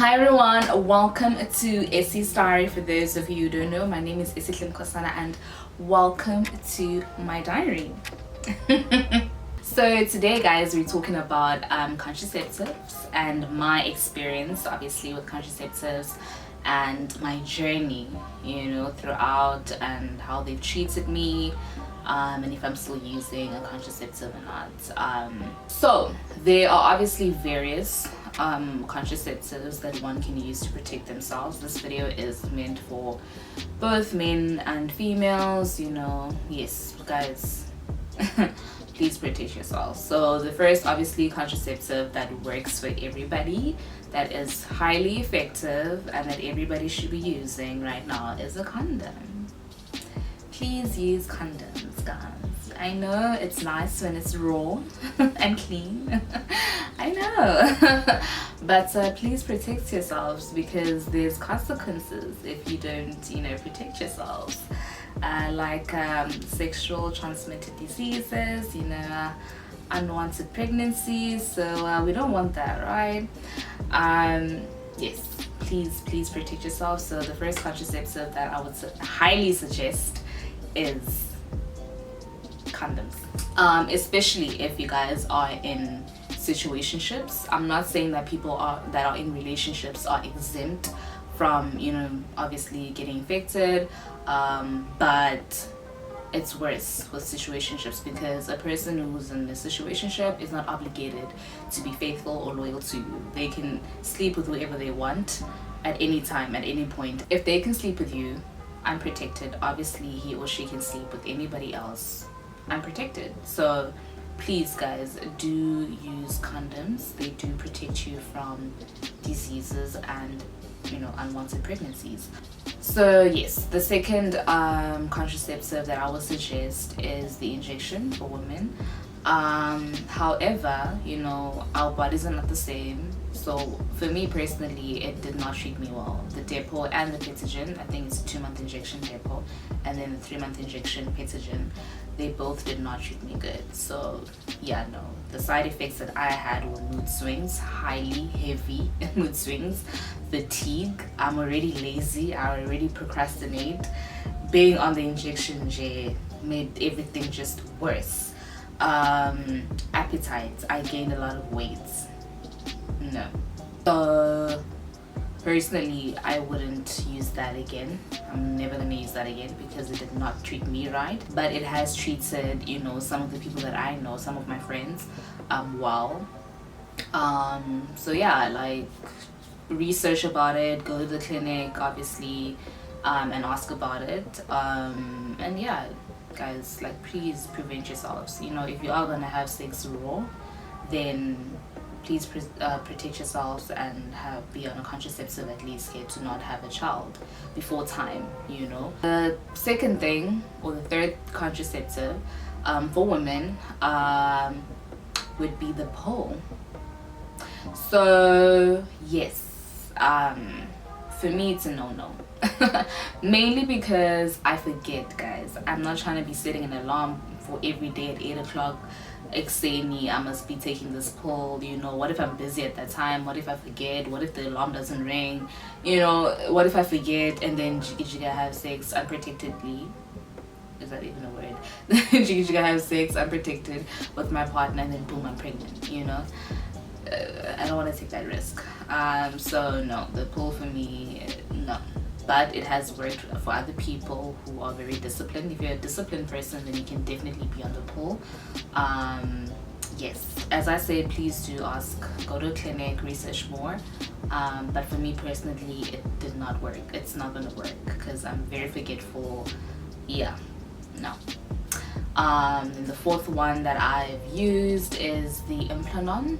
Hi everyone, welcome to Essie Story. For those of you who don't know, my name is esihlemkosana and welcome to my diary. So today guys, we're talking about contraceptives and my experience obviously with contraceptives and my journey, throughout, and how they've treated me, and if I'm still using a contraceptive or not. So there are obviously various contraceptives that one can use to protect themselves. This video is meant for both men and females. Yes guys, please protect yourself. So the first obviously contraceptive that works for everybody, that is highly effective and that everybody should be using right now is a condom. Please use condoms, guys. I know it's nice when it's raw and clean. I know. But please protect yourselves, because there's consequences if you don't, protect yourselves. Like sexual transmitted diseases, unwanted pregnancies. So we don't want that, right? Yes, please protect yourself. So the first contraceptive that I would highly suggest is condoms, especially if you guys are in situationships. I'm not saying that people that are in relationships are exempt from obviously getting infected, but it's worse with situationships, because a person who's in a situationship is not obligated to be faithful or loyal to you. They can sleep with whoever they want at any time, at any point. If they can sleep with you unprotected, obviously he or she can sleep with anybody else unprotected. So please guys, do use condoms. They do protect you from diseases and unwanted pregnancies. So yes, the second contraceptive that I would suggest is the injection for women. However, our bodies are not the same. So for me personally, it did not treat me well. The depot and the petagen, I think it's a 2-month injection depot, and then the 3-month injection petagen, they both did not treat me good. So yeah, no, the side effects that I had were mood swings, highly heavy mood swings, fatigue. I'm already lazy, I already procrastinate. Being on the injection made everything just worse. Appetite, I gained a lot of weight. No. So personally, I wouldn't use that again. I'm never gonna use that again, because it did not treat me right, but it has treated some of the people that I know, some of my friends, well. So yeah, like, research about it, go to the clinic obviously, and ask about it, and yeah guys, like, please prevent yourselves. If you are gonna have sex raw, then please protect yourselves and be on a contraceptive at least, to not have a child before time. The second thing, or the third contraceptive for women would be the pill. So yes, for me it's a no-no. Mainly because I forget, guys. I'm not trying to be setting an alarm for every day at 8 o'clock saying me I must be taking this pill. What if I'm busy at that time? What if I forget? What if the alarm doesn't ring? What if I forget and then jigga have sex unprotectedly? Is that even a word? Jigga have sex unprotected with my partner, and then boom, I'm pregnant. I don't want to take that risk. So no, the pill for me, no. But it has worked for other people who are very disciplined. If you're a disciplined person, then you can definitely be on the pill. Yes, as I said, please do ask, go to a clinic, research more. But for me personally, it did not work. It's not gonna work because I'm very forgetful. Yeah, no. And the fourth one that I've used is the Implanon,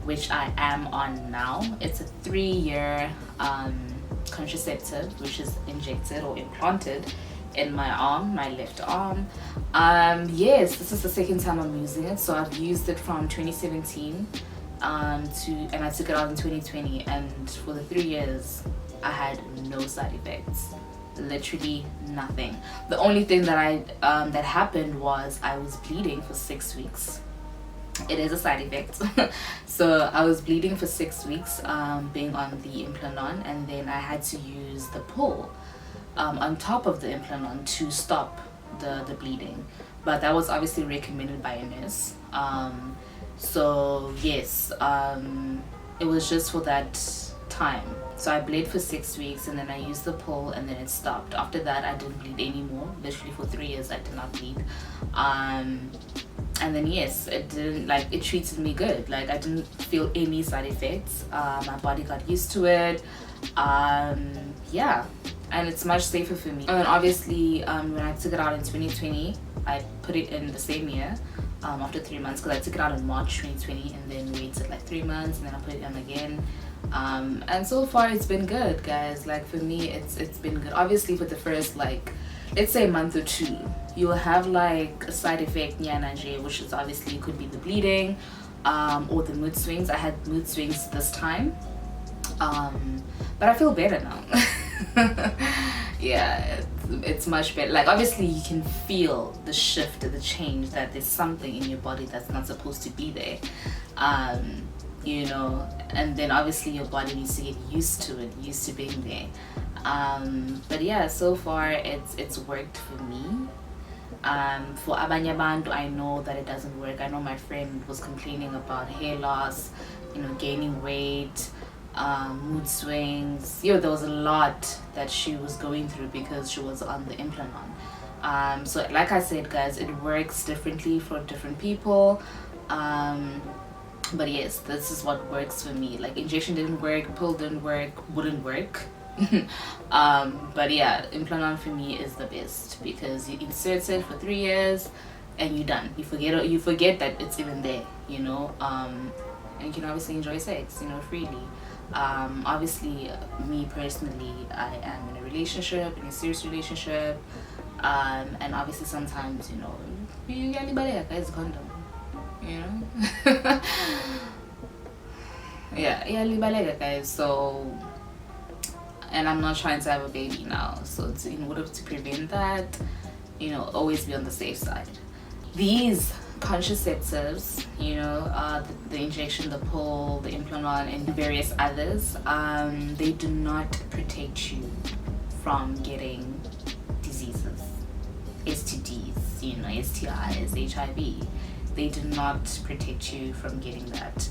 which I am on now. It's a 3-year contraceptive, which is injected or implanted in my arm, my left arm. Yes, this is the second time I'm using it. So I've used it from 2017 and I took it out in 2020, and for the 3 years I had no side effects, literally nothing. The only thing that that happened was I was bleeding for 6 weeks. It is a side effect. So I was bleeding for 6 weeks, being on the Implanon, and then I had to use the pill on top of the Implanon to stop the bleeding. But that was obviously recommended by a nurse. So yes, it was just for that time. So I bled for 6 weeks, and then I used the pill, and then it stopped. After that, I didn't bleed anymore. Literally for 3 years, I did not bleed. And then yes, it didn't, like, it treated me good. Like, I didn't feel any side effects. My body got used to it. Yeah, and it's much safer for me. And obviously, when I took it out in 2020, I put it in the same year. After 3 months, because I took it out in March 2020 and then waited like 3 months, and then I put it on again. And so far it's been good, guys. Like, for me, it's been good. Obviously for the first, like, let's say a month or two, you'll have like a side effect, which is obviously could be the bleeding, or the mood swings. I had mood swings this time, but I feel better now. Yeah, it's much better. Like, obviously you can feel the shift or the change, that there's something in your body that's not supposed to be there, you know, and then obviously your body needs to get used to it, used to being there. But yeah, so far it's worked for me. For abanye abantu, I know that it doesn't work. I know my friend was complaining about hair loss, you know, gaining weight, mood swings. There was a lot that she was going through because she was on the Implanon. So like I said, guys, it works differently for different people. But yes, this is what works for me. Like, injection didn't work, pill didn't work, wouldn't work. But yeah, Implanon for me is the best, because you insert it for 3 years and you're done. You forget that it's even there, you know. And you can obviously enjoy sex, you know, freely. Obviously, me personally, I am in a relationship, in a serious relationship, and obviously sometimes, you know, you get anybody that guys condom, you know. Yeah, guys. So, and I'm not trying to have a baby now, so in order to prevent that, you know, always be on the safe side. These contraceptives, you know, the injection, the pill, the Implanon, and various others, they do not protect you from getting diseases, STDs, you know, STIs, HIV. They do not protect you from getting that.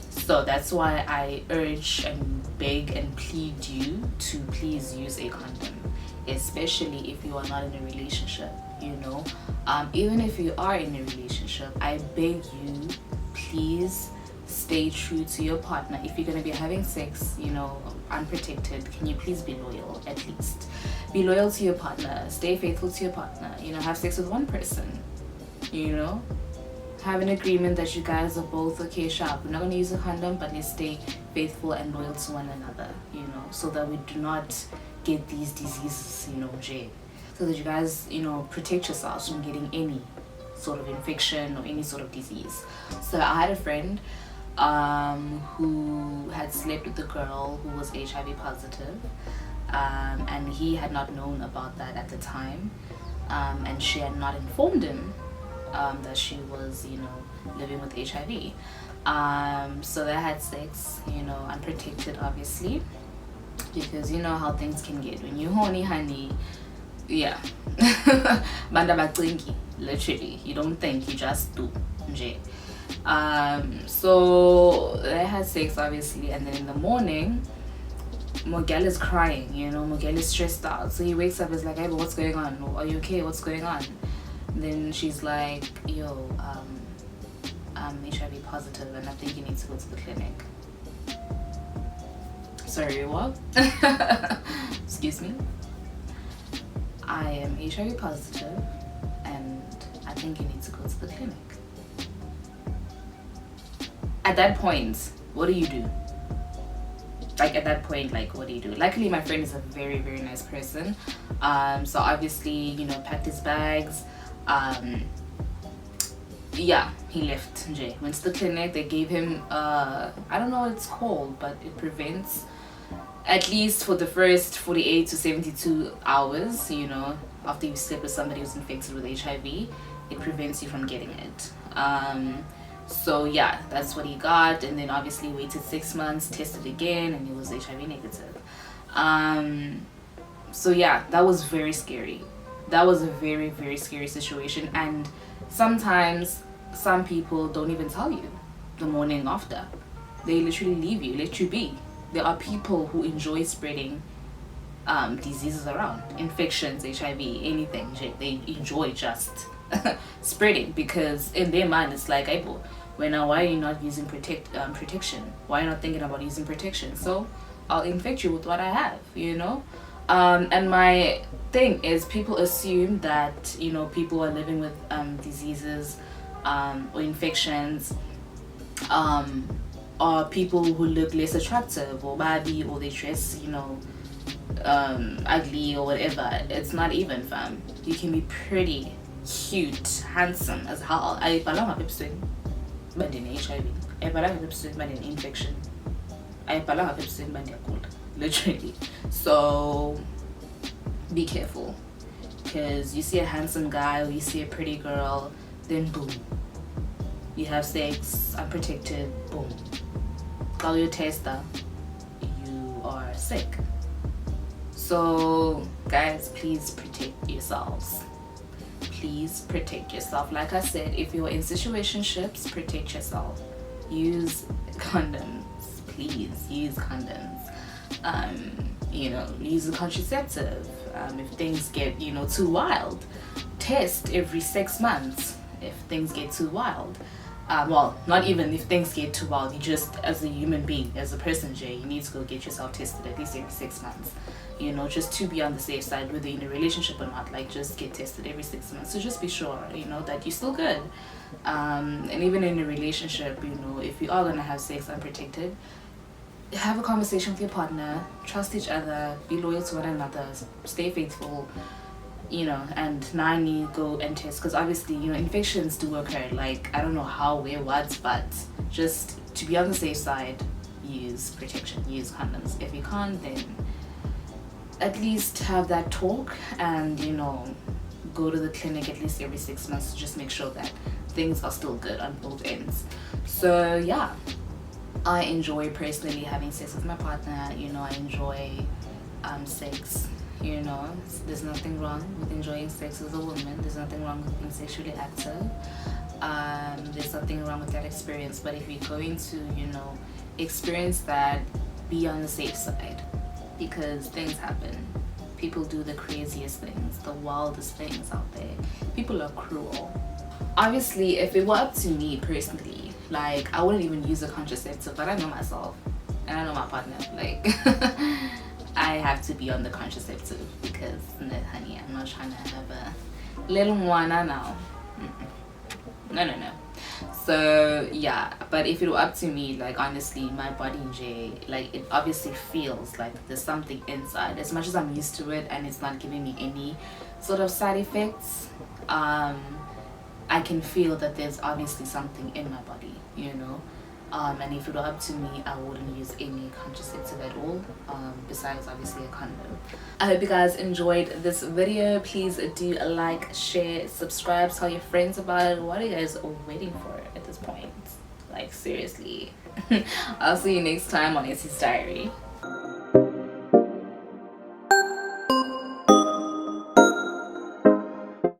So that's why I urge and beg and plead you to please use a condom, especially if you are not in a relationship, you know. Even if you are in a relationship, I beg you, please stay true to your partner. If you're going to be having sex, you know, unprotected, can you please be loyal? At least be loyal to your partner, stay faithful to your partner, you know. Have sex with one person, you know. Have an agreement that you guys are both okay, sharp. We're not going to use a condom, but let's stay faithful and loyal to one another, you know, so that we do not get these diseases, you know, so that you guys, you know, protect yourselves from getting any sort of infection or any sort of disease. So I had a friend who had slept with a girl who was HIV positive, and he had not known about that at the time, and she had not informed him that she was, you know, living with HIV. So they had sex, you know, unprotected, obviously, because you know how things can get when you horny, honey. Yeah. Banda batlingi, literally. You don't think, you just do. So they had sex, obviously, and then in the morning, Mogel is crying, you know, Mogel is stressed out. So he wakes up, is like, hey, but what's going on? Are you okay? What's going on? Then she's like, yo, I'm HIV positive and I think you need to go to the clinic. Sorry, what? Excuse me? I am HIV positive and I think you need to go to the clinic. At that point, what do you do? Like, at that point, like, what do you do? Luckily, my friend is a very, very nice person. So obviously, you know, packed his bags. Yeah, he left. Went to the clinic. They gave him I don't know what it's called, but it prevents, at least for the first 48 to 72 hours, you know, after you sleep with somebody who's infected with HIV, it prevents you from getting it. So yeah, that's what he got, and then obviously waited 6 months, tested again, and he was HIV negative. So yeah, that was very scary. That was a very, very scary situation. And sometimes some people don't even tell you the morning after. They literally leave you, let you be. There are people who enjoy spreading diseases around, infections, HIV, anything. They enjoy just spreading, because in their mind it's like, hey, why are you not using protection? Why are you not thinking about using protection? So I'll infect you with what I have, you know. And my thing is, people assume that, you know, people are living with diseases or infections are people who look less attractive, or baby, or they dress, you know, ugly or whatever. It's not even, fam. You can be pretty, cute, handsome as hell. I palanga pepswing, but in HIV. I palanga pepswing, but in infection. I palanga pepswing, but in cold. Literally. So be careful, because you see a handsome guy or you see a pretty girl, then boom, you have sex unprotected, boom, call your tester, you are sick. So guys, please protect yourselves. Please protect yourself. Like I said, if you're in situationships, protect yourself. Use condoms. Please use condoms. You know, use a contraceptive. If things get, you know, too wild, test every 6 months if things get too wild. Well, not even if things get too wild, you just, as a human being, as a person, Jay, you need to go get yourself tested at least every 6 months, you know, just to be on the safe side, whether you're in a relationship or not. Like, just get tested every 6 months, so just be sure, you know, that you're still good. And even in a relationship, you know, if you are gonna have sex unprotected, have a conversation with your partner, trust each other, be loyal to one another, stay faithful, you know, and now you go and test, because obviously, you know, infections do occur. Like, I don't know how, where, what, but just to be on the safe side, use protection, use condoms. If you can't, then at least have that talk, and, you know, go to the clinic at least every 6 months to just make sure that things are still good on both ends. So yeah, I enjoy personally having sex with my partner. You know, I enjoy sex. You know, there's nothing wrong with enjoying sex as a woman. There's nothing wrong with being sexually active. There's nothing wrong with that experience. But if you're going to, you know, experience that, be on the safe side, because things happen. People do the craziest things, the wildest things out there. People are cruel. Obviously, if it were up to me personally, like, I wouldn't even use a contraceptive, but I know myself and I know my partner. Like, I have to be on the contraceptive, because, no, honey, I'm not trying to have a little one now. No. So yeah, but if it were up to me, like, honestly, my body, Jay, like, it obviously feels like there's something inside. As much as I'm used to it and it's not giving me any sort of side effects, I can feel that there's obviously something in my body, you know. And if it were up to me, I wouldn't use any contraceptive at all, besides obviously a condom. I hope you guys enjoyed this video. Please do like, share, subscribe, tell your friends about it. What are you guys waiting for at this point? Like, seriously. I'll see you next time on Essie's Diary.